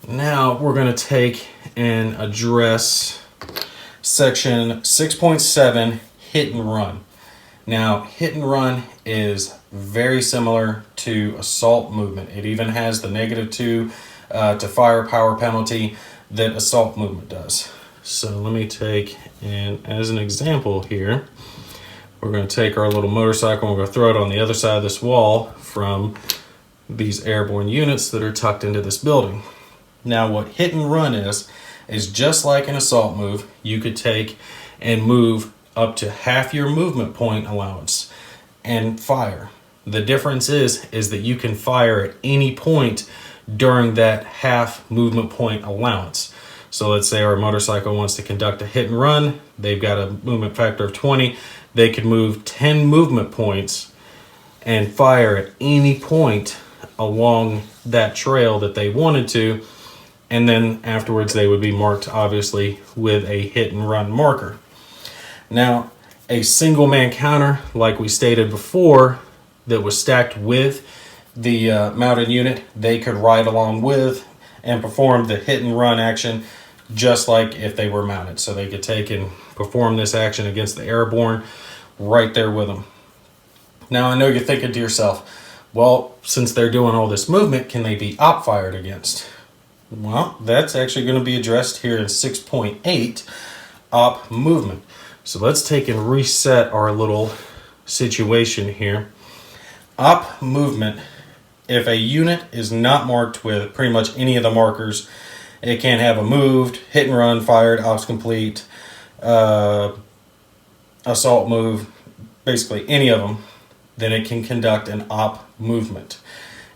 Now we're going to take and address section 6.7, hit and run. Now, hit and run is very similar to assault movement. It even has the -2 to fire power penalty that assault movement does. So let me take, and as an example here, we're going to take our little motorcycle and we're going to throw it on the other side of this wall from these airborne units that are tucked into this building. Now what hit and run is just like an assault move. You could take and move up to half your movement point allowance and fire. The difference is that you can fire at any point during that half movement point allowance. So let's say our motorcycle wants to conduct a hit and run. They've got a movement factor of 20. They could move 10 movement points and fire at any point along that trail that they wanted to. And then afterwards they would be marked, obviously, with a hit and run marker. Now, a single man counter, like we stated before, that was stacked with the mounted unit, they could ride along with and perform the hit and run action just like if they were mounted. So they could take and perform this action against the airborne right there with them. Now, I know you're thinking to yourself, well, since they're doing all this movement, can they be op fired against? Well, that's actually going to be addressed here in 6.8, op movement. So let's take and reset our little situation here. Op movement, if a unit is not marked with pretty much any of the markers, it can have a moved, hit and run, fired, ops complete, assault move, basically any of them, then it can conduct an op movement.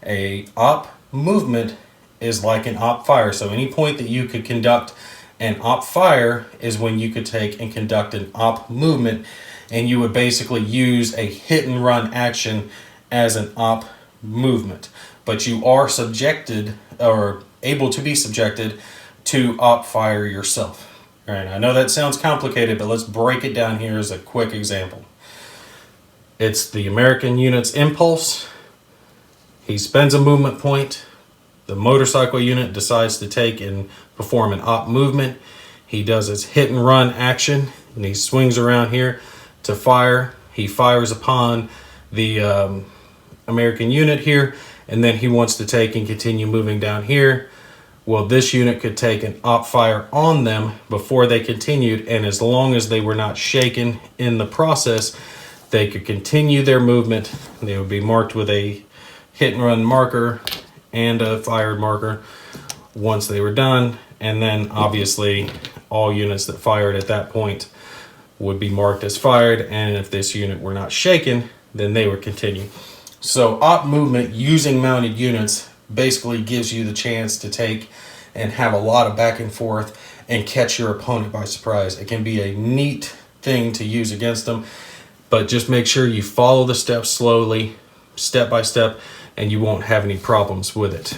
A op movement is like an op fire. So any point that you could conduct an op fire is when you could take and conduct an op movement, and you would basically use a hit and run action as an op movement. But you are subjected or able to be subjected to op fire yourself. All right, I know that sounds complicated, but let's break it down here as a quick example. It's the American unit's impulse. He spends a movement point. The motorcycle unit decides to take and perform an op movement. He does his hit and run action, and he swings around here to fire. He fires upon the American unit here, and then he wants to take and continue moving down here. Well, this unit could take an op fire on them before they continued, and as long as they were not shaken in the process, they could continue their movement. They would be marked with a hit and run marker and a fired marker once they were done. And then obviously all units that fired at that point would be marked as fired. And if this unit were not shaken, then they would continue. So op movement using mounted units basically gives you the chance to take and have a lot of back and forth and catch your opponent by surprise. It can be a neat thing to use against them, but just make sure you follow the steps slowly, step by step, and you won't have any problems with it.